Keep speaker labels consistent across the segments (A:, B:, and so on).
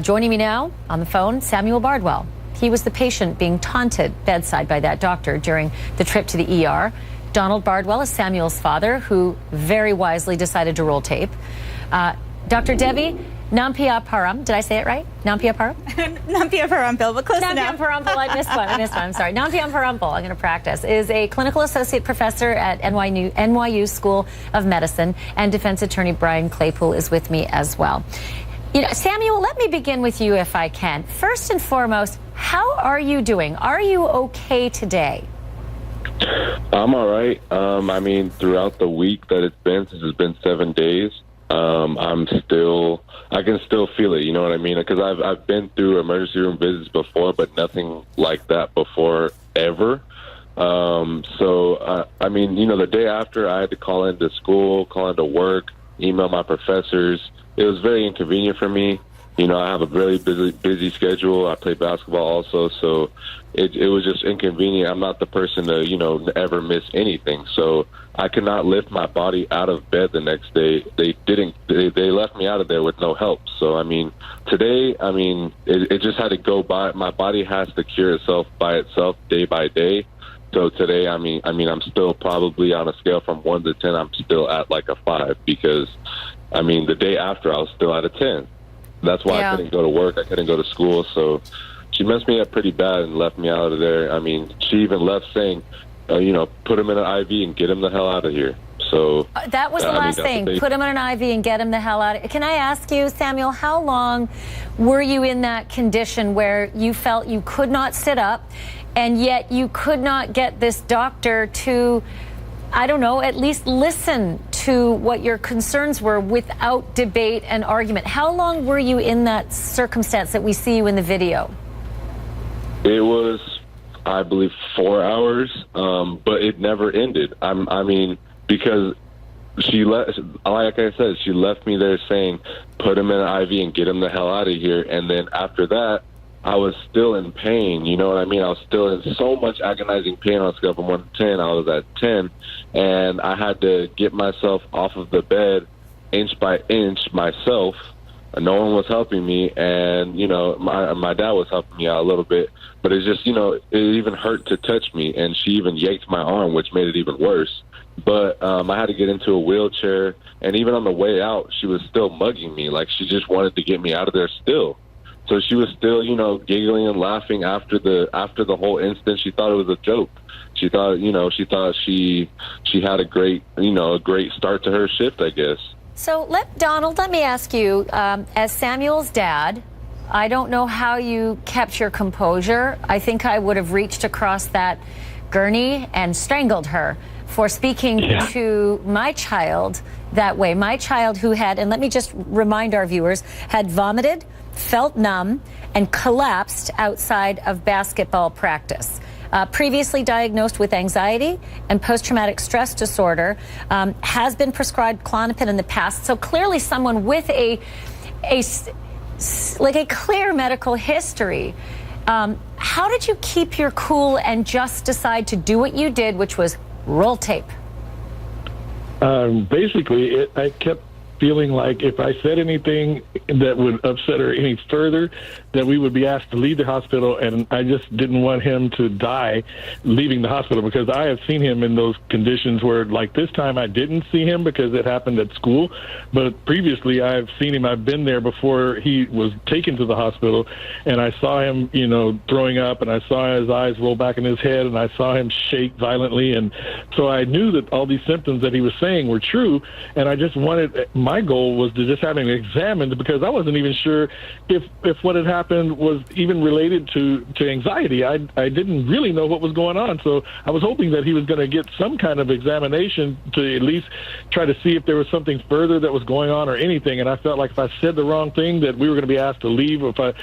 A: Joining me now on the phone, Samuel Bardwell. He was the patient being taunted bedside by that doctor during the trip to the ER. Donald Bardwell is Samuel's father, who very wisely decided to roll tape. Dr. Debbie Nampiaparam, did I say it right? Nampiaparam?
B: Nampiaparampil, but close enough.
A: Nampiaparampil, I missed one, I'm sorry. Nampiaparampil, I'm going to practice, is a clinical associate professor at NYU School of Medicine, and defense attorney Brian Claypool is with me as well. You know, Samuel, let me begin with you if I can. First and foremost, how are you doing? Are you okay today?
C: I'm all right. I mean, throughout the week that it's been, since it's been 7 days, I can still feel it, you know what I mean? Because I've been through emergency room visits before, but nothing like that before ever. I mean, you know, the day after I had to call into school, call into work, email my professors. It was very inconvenient for me. You know, I have a really busy schedule. I play basketball also, so it was just inconvenient. I'm not the person to, you know, ever miss anything. So I could not lift my body out of bed the next day. They left me out of there with no help. So, I mean, today, I mean, it just had to go by. My body has to cure itself by itself day by day. So today, I mean, I'm still probably on a scale from 1 to 10, I'm still at like a 5 because, I mean, the day after I was still at a 10. That's why I couldn't go to work. I couldn't go to school. So she messed me up pretty bad and left me out of there. I mean, she even left saying, you know, put him in an IV and get him the hell out of here. So
A: that was the last thing. Put him in an IV and get him the hell out of here. Can I ask you, Samuel, how long were you in that condition where you felt you could not sit up and yet you could not get this doctor to, I don't know, at least listen to what your concerns were without debate and argument? How long were you in that circumstance that we see you in the video?
C: It was, I believe, 4 hours, but it never ended. I mean, because she like I said, she left me there saying, put him in an IV and get him the hell out of here. And then after that, I was still in pain, you know what I mean? I was still in so much agonizing pain on a scale from 1 to 10. I was at 10, and I had to get myself off of the bed inch by inch myself. No one was helping me, and, you know, my dad was helping me out a little bit, but it's just, you know, it even hurt to touch me, and she even yanked my arm, which made it even worse. But I had to get into a wheelchair, and even on the way out, she was still mugging me. Like, she just wanted to get me out of there still. So she was still, you know, giggling and laughing after the whole incident. She thought it was a joke. She thought, you know, she had a great start to her shift, I guess.
A: So Donald, let me ask you, as Samuel's dad, I don't know how you kept your composure. I think I would have reached across that gurney and strangled her for speaking to my child that way. My child who had, and let me just remind our viewers, had vomited, felt numb, and collapsed outside of basketball practice. Previously diagnosed with anxiety and post-traumatic stress disorder, has been prescribed Klonopin in the past. So clearly someone with a clear medical history. How did you keep your cool and just decide to do what you did, which was roll tape?
D: Basically, I kept feeling like if I said anything that would upset her any further, that we would be asked to leave the hospital, and I just didn't want him to die leaving the hospital, because I have seen him in those conditions where, like this time, I didn't see him because it happened at school, but previously I've seen him. I've been there before he was taken to the hospital, and I saw him, you know, throwing up, and I saw his eyes roll back in his head, and I saw him shake violently, and so I knew that all these symptoms that he was saying were true, and I just wanted, my goal was to just have him examined, because I wasn't even sure if what had happened was even related to anxiety. I didn't really know what was going on, so I was hoping that he was going to get some kind of examination to at least try to see if there was something further that was going on or anything. And I felt like if I said the wrong thing, that we were going to be asked to leave. I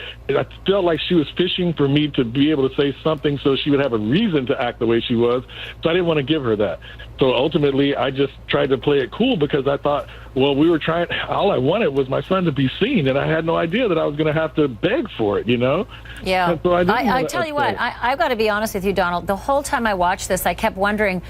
D: felt like she was fishing for me to be able to say something so she would have a reason to act the way she was, so I didn't want to give her that. So ultimately, I just tried to play it cool, because I thought, well, we were trying, all I wanted was my son to be seen, and I had no idea that I was going to have to beg for it, you know?
A: Yeah.
D: So
A: I tell you what, I've got to be honest with you, Donald. The whole time I watched this, I kept wondering,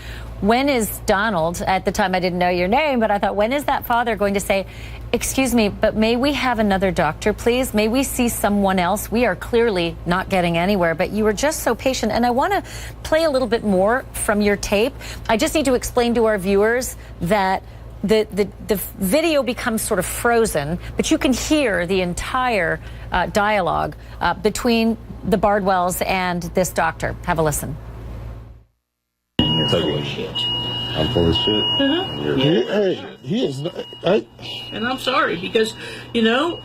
A: when is Donald, at the time I didn't know your name, but I thought, when is that father going to say, Excuse me, but may we have another doctor, please? May we see someone else? We are clearly not getting anywhere, but you were just so patient. And I want to play a little bit more from your tape. I just need to explain to our viewers that the video becomes sort of frozen, but you can hear the entire dialogue between the Bardwells and this doctor. Have a listen.
E: You're full of shit.
C: I'm full of shit.
E: He is not. And I'm sorry because, you know,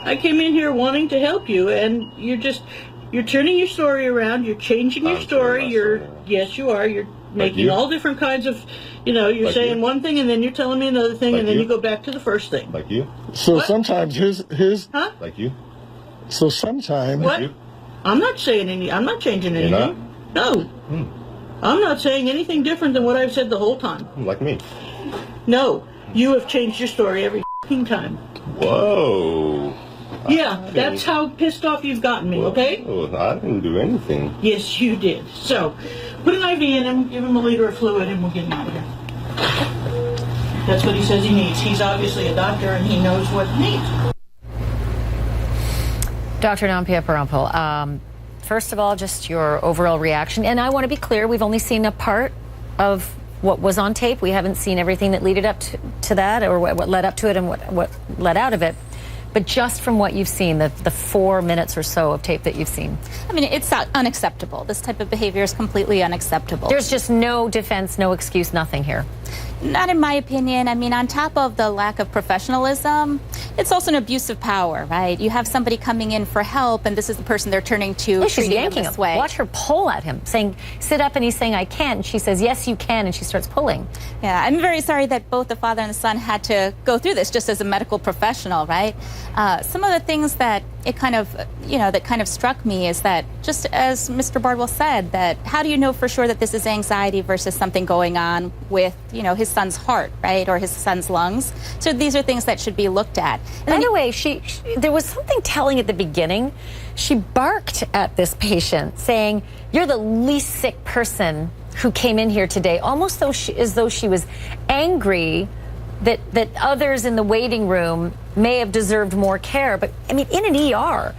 E: I came in here wanting to help you, and you're turning your story around. You're changing your story. Yes, you are. You're making all different kinds of, you know, you're saying one thing and then you're telling me another thing, and then you go back to the first thing.
C: Like you?
E: So
D: sometimes his
C: Like you?
D: So sometimes
E: what? I'm not saying I'm not changing anything. No. I'm not saying anything different than what I've said the whole time.
C: Like me?
E: No. You have changed your story every time.
C: Whoa.
E: Yeah, that's how pissed off you've gotten me, okay?
C: I didn't do anything.
E: Yes, you did. So, put an IV in him, give him a liter of fluid, and we'll get him out of here. That's what he says he needs. He's obviously a doctor, and he knows what he needs.
A: Dr. Nampia Parampil, first of all, just your overall reaction. And I want to be clear, we've only seen a part of what was on tape. We haven't seen everything that led up to that, or what led up to it and what led out of it. But just from what you've seen, the 4 minutes or so of tape that you've seen.
B: I mean, it's unacceptable. This type of behavior is completely unacceptable.
A: There's just no defense, no excuse, nothing here.
B: Not in my opinion. I mean, on top of the lack of professionalism, it's also an abuse of power, right? You have somebody coming in for help, and this is the person they're turning to.
A: Oh, she's yanking
B: this
A: him.
B: way.
A: Watch her pull at him, saying, sit up, and he's saying, I can't. And she says, yes, you can, and she starts pulling.
B: Yeah, I'm very sorry that both the father and the son had to go through this just as a medical professional, right? Some of the things that that kind of struck me is that, just as Mr. Bardwell said, that how do you know for sure that this is anxiety versus something going on with, his son's heart, right, or his son's lungs? So these are things that should be looked at.
A: By the way, there was something telling at the beginning. She barked at this patient, saying, "You're the least sick person who came in here today," almost as though she was angry that others in the waiting room may have deserved more care. But I mean, in an ER,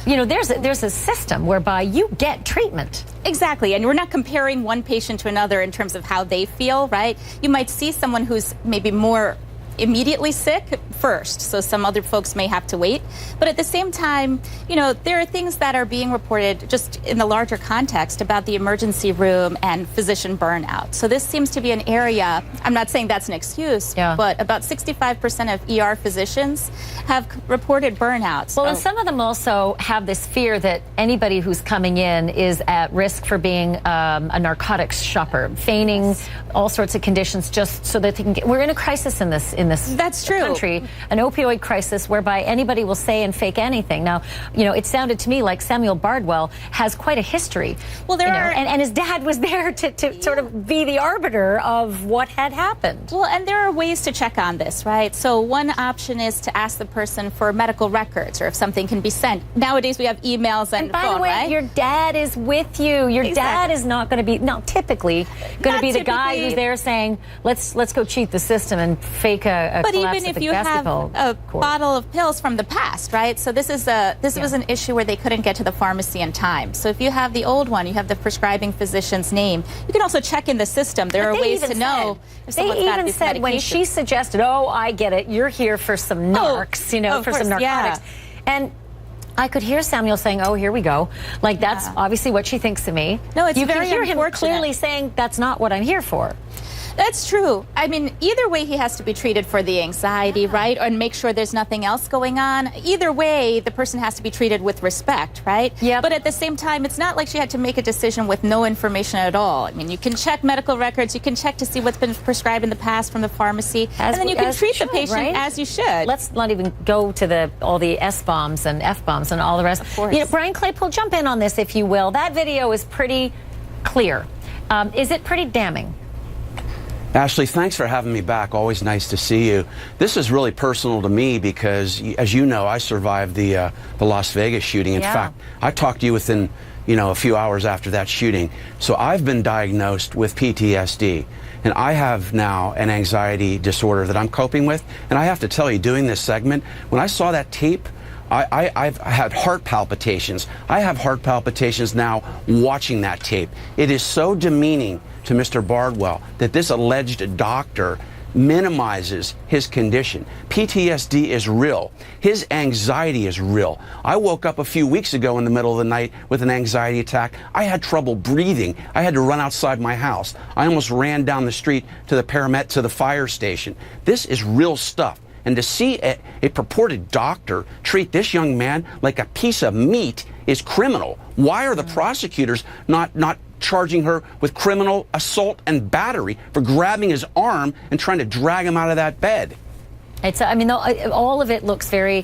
A: there's a system whereby you get treatment.
B: Exactly, and we're not comparing one patient to another in terms of how they feel, right? You might see someone who's maybe more immediately sick first, so some other folks may have to wait. But at the same time, there are things that are being reported just in the larger context about the emergency room and physician burnout. So this seems to be an area, I'm not saying that's an excuse, but about 65% of ER physicians have reported burnout.
A: Well, and some of them also have this fear that anybody who's coming in is at risk for being a narcotics shopper, feigning all sorts of conditions just so that they can get. We're in a crisis in this
B: That's true.
A: country, an opioid crisis whereby anybody will say and fake anything. Now, it sounded to me like Samuel Bardwell has quite a history.
B: Well,
A: and his dad was there to sort of be the arbiter of what had happened.
B: Well, and there are ways to check on this, right? So one option is to ask the person for medical records or if something can be sent. Nowadays we have emails and
A: by
B: phone,
A: the way,
B: right?
A: your dad is with you. Your dad is not going to be, typically going to be the guy who's there saying, let's go cheat the system and fake a
B: but
A: collapse
B: even
A: at
B: if
A: the
B: you have
A: basketball
B: a
A: court.
B: bottle of pills from the past, right? So this was an issue where they couldn't get to the pharmacy in time. So if you have the old one, you have the prescribing physician's name. You can also check in the system. There are ways to know if someone's got these medications. They even said when she suggested,
A: "Oh, I get it. You're here for some narcs, for some narcotics," and I could hear Samuel saying, "Oh, here we go." Like that's obviously what she thinks of me.
B: No, it's
A: you
B: very
A: can hear him
B: unfortunate.
A: clearly saying that's not what I'm here for.
B: That's true. I mean, either way, he has to be treated for the anxiety, right? And make sure there's nothing else going on. Either way, the person has to be treated with respect, right?
A: Yeah.
B: But at the same time, it's not like she had to make a decision with no information at all. I mean, you can check medical records. You can check to see what's been prescribed in the past from the pharmacy. And then you can treat the patient as you should.
A: Let's not even go to all the S-bombs and F-bombs and all the rest.
B: Of course.
A: Brian Claypool, jump in on this, if you will. That video is pretty clear. Is it pretty damning?
F: Ashley, thanks for having me back. Always nice to see you. This is really personal to me because, as you know, I survived the Las Vegas shooting. In fact, I talked to you within, a few hours after that shooting. So I've been diagnosed with PTSD. And I have now an anxiety disorder that I'm coping with. And I have to tell you, doing this segment, when I saw that tape, I've had heart palpitations. I have heart palpitations now watching that tape. It is so demeaning to Mr. Bardwell that this alleged doctor minimizes his condition. PTSD is real. His anxiety is real. I woke up a few weeks ago in the middle of the night with an anxiety attack. I had trouble breathing. I had to run outside my house. I almost ran down the street to the fire station. This is real stuff. And to see a purported doctor treat this young man like a piece of meat is criminal. Why are the prosecutors not charging her with criminal assault and battery for grabbing his arm and trying to drag him out of that bed?
A: I mean, all of it looks very,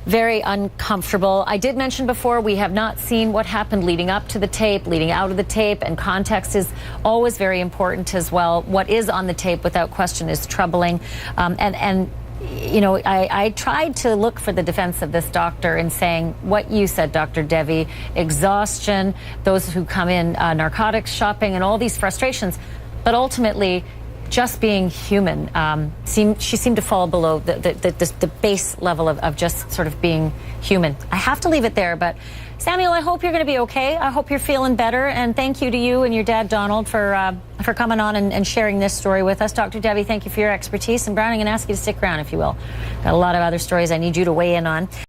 A: very uncomfortable. I did mention before, we have not seen what happened leading up to the tape, leading out of the tape, and context is always very important as well. What is on the tape, without question, is troubling. And you know, I tried to look for the defense of this doctor in saying what you said, Dr. Devi, exhaustion, those who come in narcotics shopping, and all these frustrations. But ultimately, just being human, she seemed to fall below the base level of just sort of being human. I have to leave it there, but Samuel, I hope you're going to be okay. I hope you're feeling better, and thank you to you and your dad, Donald, for coming on and sharing this story with us. Dr. Devi, thank you for your expertise, and Brown, I'm going to ask you to stick around, if you will. Got a lot of other stories I need you to weigh in on.